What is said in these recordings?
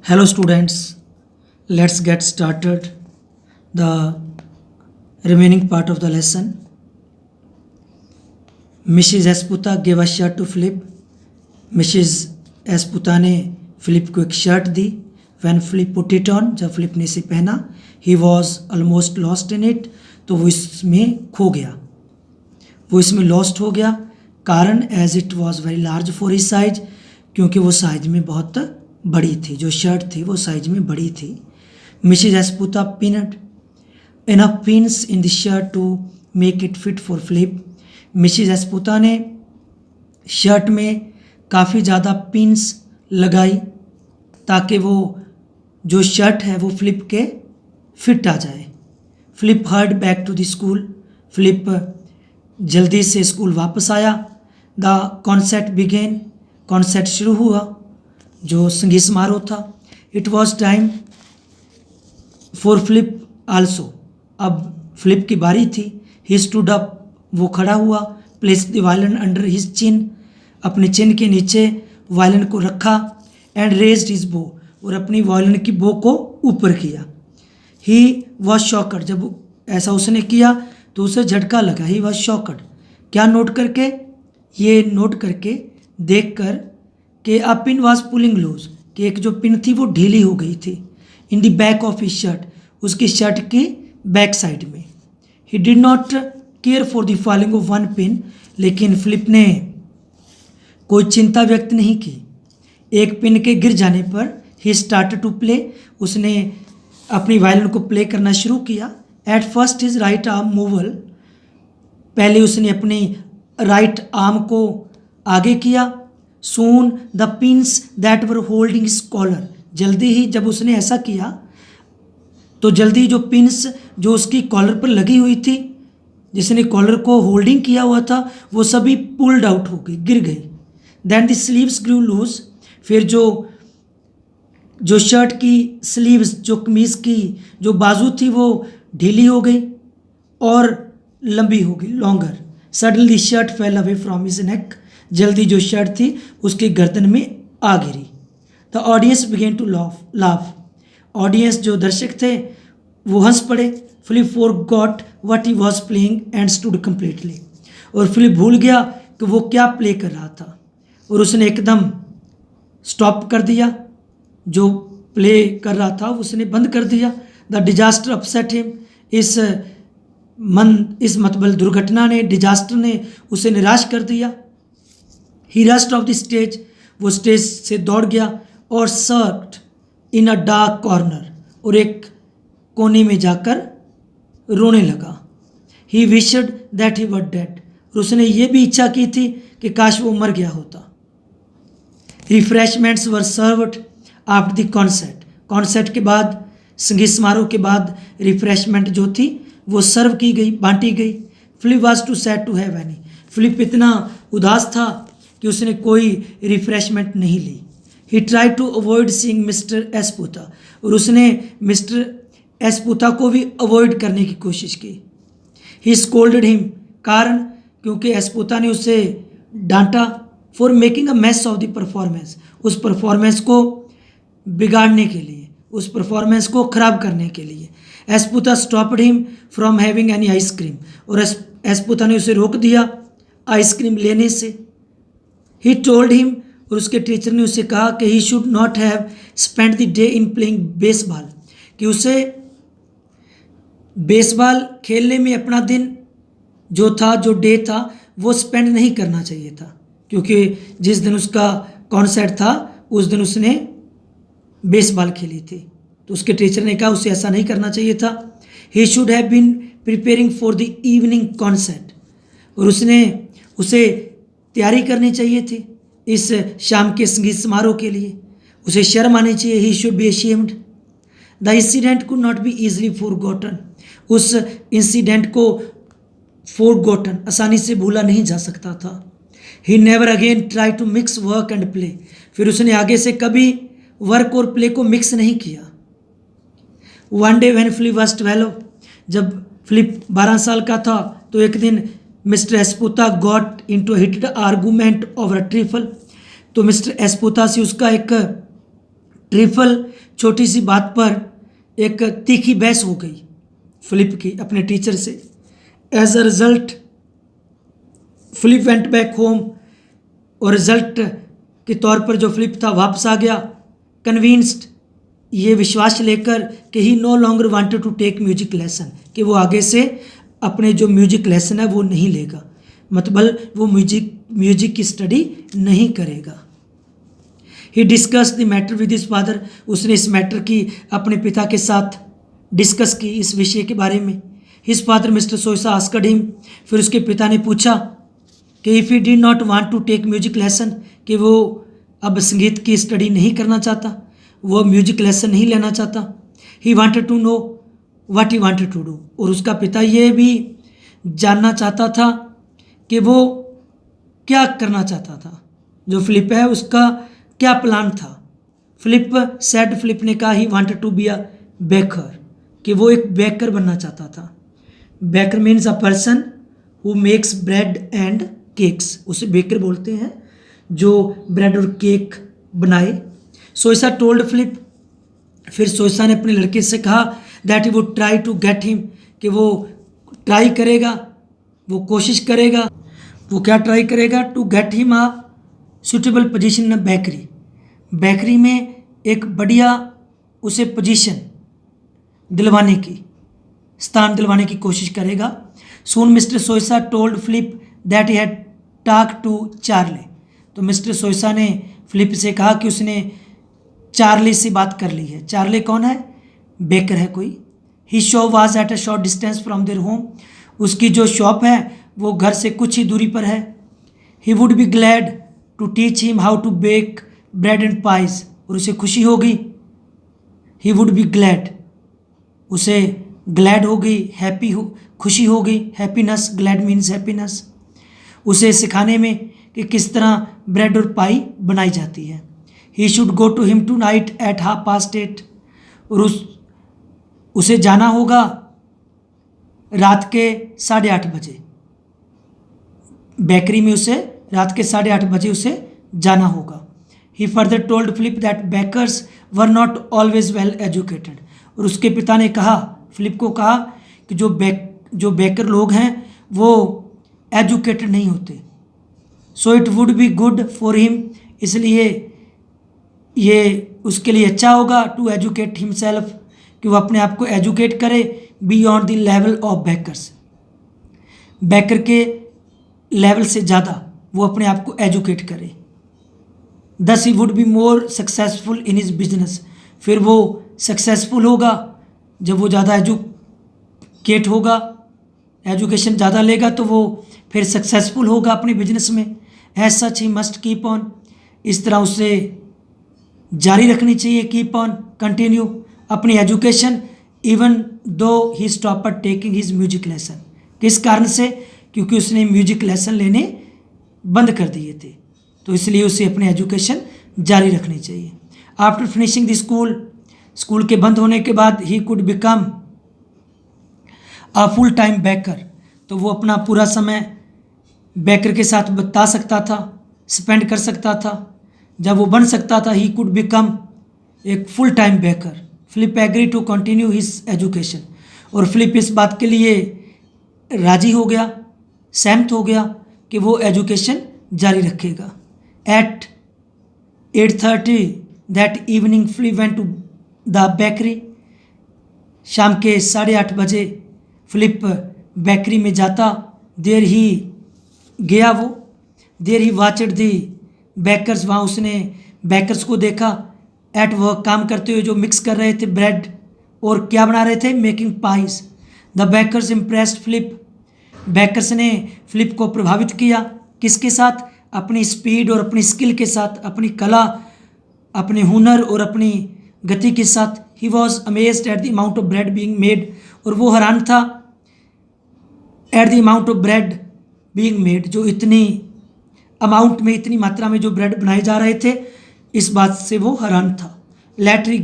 Hello students, let's get started the remaining part of the lesson. Mrs. Esputa gave a shirt to Philip. Mrs. Esputa ने Philip को एक shirt the. When Philip put it on, जब Philip ने इसे पहना, he was almost lost in it, तो वो इसमें खो गया, वो इसमें लॉस्ट हो गया. कारण as it was very large for his size, क्योंकि वो साइज में बहुत बड़ी थी, जो शर्ट थी वो साइज में बड़ी थी. Mrs Esputa pinned enough pins in the shirt to make it fit for Philip. Mrs Esputa ने शर्ट में काफ़ी ज़्यादा पिन्स लगाई ताकि वो जो शर्ट है वो फिलिप के फिट आ जाए. Philip hurried back to the school. Philip जल्दी से स्कूल वापस आया. द कॉन्सर्ट बिगेन, कॉन्सर्ट शुरू हुआ, जो संगीत समारोह था. It was time for Philip also, अब फिलिप की बारी थी. ही स्टूड अप, वो खड़ा हुआ. Place the violin under his chin, अपने चिन के नीचे वायलिन को रखा. एंड रेज्ड हिज बो, और अपनी वायलिन की बो को ऊपर किया. ही वॉज शॉकड, जब ऐसा उसने किया तो उसे झटका लगा. ही वॉज शॉकड, क्या नोट करके? ये नोट करके, देख कर कि अ पिन वॉज पुलिंग लूज, कि एक जो पिन थी वो ढीली हो गई थी. In the back of his shirt, उसकी शर्ट की बैक साइड में. ही did not care for the falling of one pin, लेकिन फिलिप ने कोई चिंता व्यक्त नहीं की एक पिन के गिर जाने पर. ही स्टार्टेड टू प्ले, उसने अपनी वायलिन को प्ले करना शुरू किया. At first his right arm moved, पहले उसने अपनी राइट आर्म को आगे किया. Soon the pins that were holding his collar, जल्दी ही जब उसने ऐसा किया तो जल्दी जो पिन्स जो उसकी कॉलर पर लगी हुई थी, जिसने कॉलर को होल्डिंग किया हुआ था, वो सभी पुल्ड आउट हो गई, गिर गई. Then the sleeves grew loose, फिर जो शर्ट की स्लीव्स, जो कमीज़ की जो बाजू थी वो ढीली हो गई और लंबी हो गई, longer. Suddenly shirt fell away from his neck, जल्दी जो शर्ट थी उसके गर्दन में आ गिरी. The audience began to laugh, audience जो दर्शक थे वो हंस पड़े. Philip forgot what he was playing and stood completely, और फिलिप भूल गया कि वो क्या प्ले कर रहा था और उसने एकदम स्टॉप कर दिया, जो प्ले कर रहा था उसने बंद कर दिया. द डिजास्टर अपसेट हिम, इस मतबल दुर्घटना ने, डिजास्टर ने उसे निराश कर दिया. He rushed off the stage, वो स्टेज से दौड़ गया. और sat in a dark corner, और एक कोने में जाकर रोने लगा. ही विशड दैट ही वर डेड, और उसने ये भी इच्छा की थी कि काश वो मर गया होता. Refreshments were served after the concert, concert के बाद, संगीत समारोह के बाद रिफ्रेशमेंट जो थी वो सर्व की गई, बांटी गई. Philip was too sad to have any, Philip इतना उदास था कि उसने कोई रिफ्रेशमेंट नहीं ली. He try to avoid seeing mister Esputa, और उसने मिस्टर एस्पुता को भी अवॉइड करने की कोशिश की. ही स्कोल्डेड हिम, कारण क्योंकि एस्पुता ने उसे डांटा. For making a mass of the performance, उस परफॉर्मेंस को बिगाड़ने के लिए, उस परफॉर्मेंस को ख़राब करने के लिए. Esputa stopped him from having any ice cream, और एस्पुता ने उसे रोक दिया आइसक्रीम लेने से. ही टोल्ड हिम, और उसके टीचर ने उसे कहा कि he should not have spend the day in playing baseball, कि उसे बेसबॉल खेलने में अपना दिन जो था, जो डे था, वो स्पेंड नहीं करना चाहिए था, क्योंकि जिस दिन उसका कॉन्सर्ट था उस दिन उसने बेसबॉल खेली थी. तो उसके टीचर ने कहा उसे ऐसा नहीं करना चाहिए था. He should have been preparing for the evening concert, और उसे तैयारी करनी चाहिए थी इस शाम के संगीत समारोह के लिए. उसे शर्म आनी चाहिए. He should be ashamed. The incident could not be easily forgotten, उस इंसिडेंट को फॉरगॉटन, आसानी से भूला नहीं जा सकता था. He never again try to mix work and play, फिर उसने आगे से कभी वर्क और प्ले को मिक्स नहीं किया. One day when Philip was 12, जब फिलिप 12 साल का था, तो एक दिन mister Esputa got into heated argument over a trifle, तो मिस्टर एस्पुता से उसका एक ट्रिफल छोटी सी बात पर एक तीखी बहस हो गई फिलिप की अपने टीचर से। As a result Philip went back home, और रिजल्ट के तौर पर जो फिलिप था वापस आ गया, कन्विंस्ड, ये विश्वास लेकर कि he no longer wanted to take music lesson, कि वो आगे से अपने जो म्यूजिक लेसन है वो नहीं लेगा, मतलब वो म्यूजिक की स्टडी नहीं करेगा। He discuss the matter with his father, उसने इस मैटर की अपने पिता के साथ डिस्कस की, इस विषय के बारे में। His father mister Soisa asked him, फिर उसके पिता ने पूछा कि if he did not want to take music lesson, कि वो अब संगीत की स्टडी नहीं करना चाहता, वो म्यूजिक लेसन नहीं लेना चाहता। He wanted to know what he wanted to do, और उसका पिता ये भी जानना चाहता था कि वो क्या करना चाहता था, जो फिलिप है उसका क्या प्लान था। फिलिप ने कहा he wanted to be a baker, कि वो एक बेकर बनना चाहता था। Baker means a person who makes bread and cakes, उसे बेकर बोलते हैं जो ब्रेड और केक बनाए। सोइसा टोल्ड फिलिप, फिर सोइसा ने अपने लड़के से कहा that he would try to get him, कि वो ट्राई करेगा, वो कोशिश करेगा, वो क्या ट्राई करेगा, to get him a suitable position in bakery, bakery में एक बढ़िया उसे पोजीशन दिलवाने की, स्थान दिलवाने की कोशिश करेगा। Soon mister Soisa told Philip that he had talk to Charlie, तो मिस्टर सोइसा ने फिलिप से कहा कि उसने चार्ली से बात कर ली है। चार्ली कौन है? बेकर है कोई। He shop was at a short distance from their home, उसकी जो शॉप है वो घर से कुछ ही दूरी पर है। He would be glad to teach him how to bake bread and pies, और उसे खुशी होगी। ही वुड बी ग्लैड, उसे ग्लैड होगी, हैप्पी हो, खुशी होगी, हैप्पीनेस, ग्लैड मीन्स हैप्पीनेस, उसे सिखाने में कि किस तरह ब्रेड और पाई बनाई जाती है। He should go to him tonight at 8:30, और उसे जाना होगा रात के 8:30 बजे, बेकरी में उसे रात के 8:30 बजे उसे जाना होगा। He further told Philip that bakers were not always well educated, और उसके पिता ने कहा, फिलिप को कहा कि जो बेकर लोग हैं वो एजुकेटेड नहीं होते। So it would be good for him, इसलिए ये उसके लिए अच्छा होगा टू एजुकेट हिमसेल्फ, कि वो अपने आप को एजुकेट करे beyond the level of bakers, baker के लेवल से ज़्यादा वो अपने आप को एजुकेट करे। Thus he would be more successful in his business, फिर वो सक्सेसफुल होगा जब वो ज़्यादा एजुकेट होगा, एजुकेशन ज़्यादा लेगा तो वो फिर सक्सेसफुल होगा अपने बिजनेस में। As such he must keep on, इस तरह उसे जारी रखनी चाहिए, कीप ऑन, कंटिन्यू अपनी education, even though he stopped taking his music lesson. किस कारण से? क्योंकि उसने म्यूजिक लेसन लेने बंद कर दिए थे, तो इसलिए उसे अपनी एजुकेशन जारी रखनी चाहिए। आफ्टर फिनिशिंग द स्कूल के बंद होने के बाद ही could become a full time baker, तो वो अपना पूरा समय बेकर के साथ बिता सकता था, स्पेंड कर सकता था। जब वो बन सकता था, ही कुड बिकम एक full time baker. Philip agree to continue his education, और फिलिप इस बात के लिए राजी हो गया, सहमत हो गया कि वो एजुकेशन जारी रखेगा। At 8:30 that evening Philip went to the bakery, शाम के 8:30 बजे फिलिप बेकरी में जाता। देर ही गया वो, देर ही वॉचड दी बेकर्स, वहाँ उसने बेकर्स को देखा एट वर्क, काम करते हुए, जो मिक्स कर रहे थे ब्रेड और क्या बना रहे थे, making pies. The bakers impressed Philip, bakers ने फिलिप को प्रभावित किया, किसके साथ? अपनी स्पीड और अपनी स्किल के साथ, अपनी कला, अपने हुनर और अपनी गति के साथ। He was amazed at the amount of bread being made, और वो हैरान था at the amount of bread being made, जो इतनी अमाउंट में, इतनी मात्रा में जो ब्रेड बनाए जा रहे थे, इस बात से वो हैरान था। लेटर ही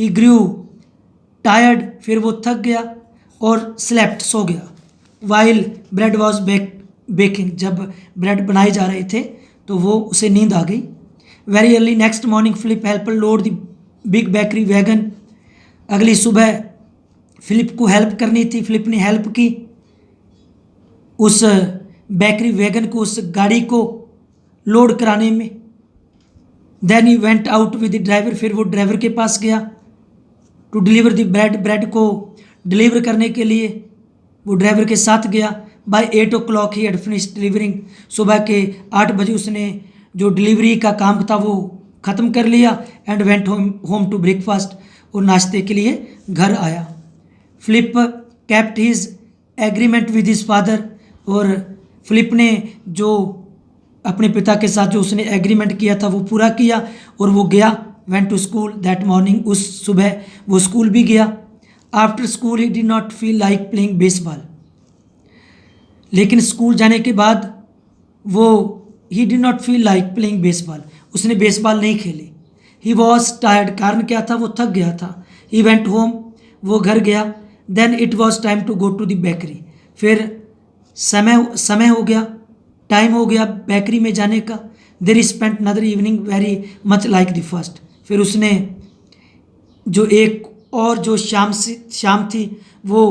ग्रू टायर्ड, फिर वो थक गया, और स्लेप्ट, सो गया। वाइल ब्रेड वॉज बेकिंग, जब ब्रेड बनाए जा रहे थे तो वो उसे नींद आ गई। Very early next morning Philip help load the big bakery wagon. अगली सुबह फिलिप को हेल्प करनी थी, फिलिप ने हेल्प की उस बेकरी वैगन को, उस गाड़ी को लोड कराने में। Then he went out with the driver, फिर वो ड्राइवर के पास गया to deliver the bread, bread को डिलीवर करने के लिए वो ड्राइवर के साथ गया। By 8 o'clock he had finish delivering, सुबह के 8 बजे उसने जो डिलीवरी का काम था वो ख़त्म कर लिया। And went home to breakfast, और नाश्ते के लिए घर आया। Philip kept his agreement with his father, और फिलिप ने जो अपने पिता के साथ जो उसने एग्रीमेंट किया था वो पूरा किया, और वो गया went to school that morning, उस सुबह वो स्कूल भी गया। After school he did not feel like playing baseball, लेकिन स्कूल जाने के बाद वो he did not feel like playing baseball, उसने बेसबॉल नहीं खेली। ही वॉज टायर्ड, कारण क्या था, वो थक गया था। ही वेंट होम, वो घर गया। Then it was time to go to the bakery, फिर समय हो गया, टाइम हो गया बेकरी में जाने का। देर स्पेंट नदर evening very much like the first, फिर उसने जो एक और जो शाम थी वो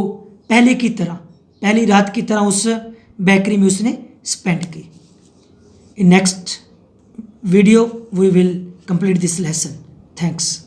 पहले की तरह, पहली रात की तरह उस बेकरी में उसने स्पेंड की। In next video we will complete this lesson. Thanks.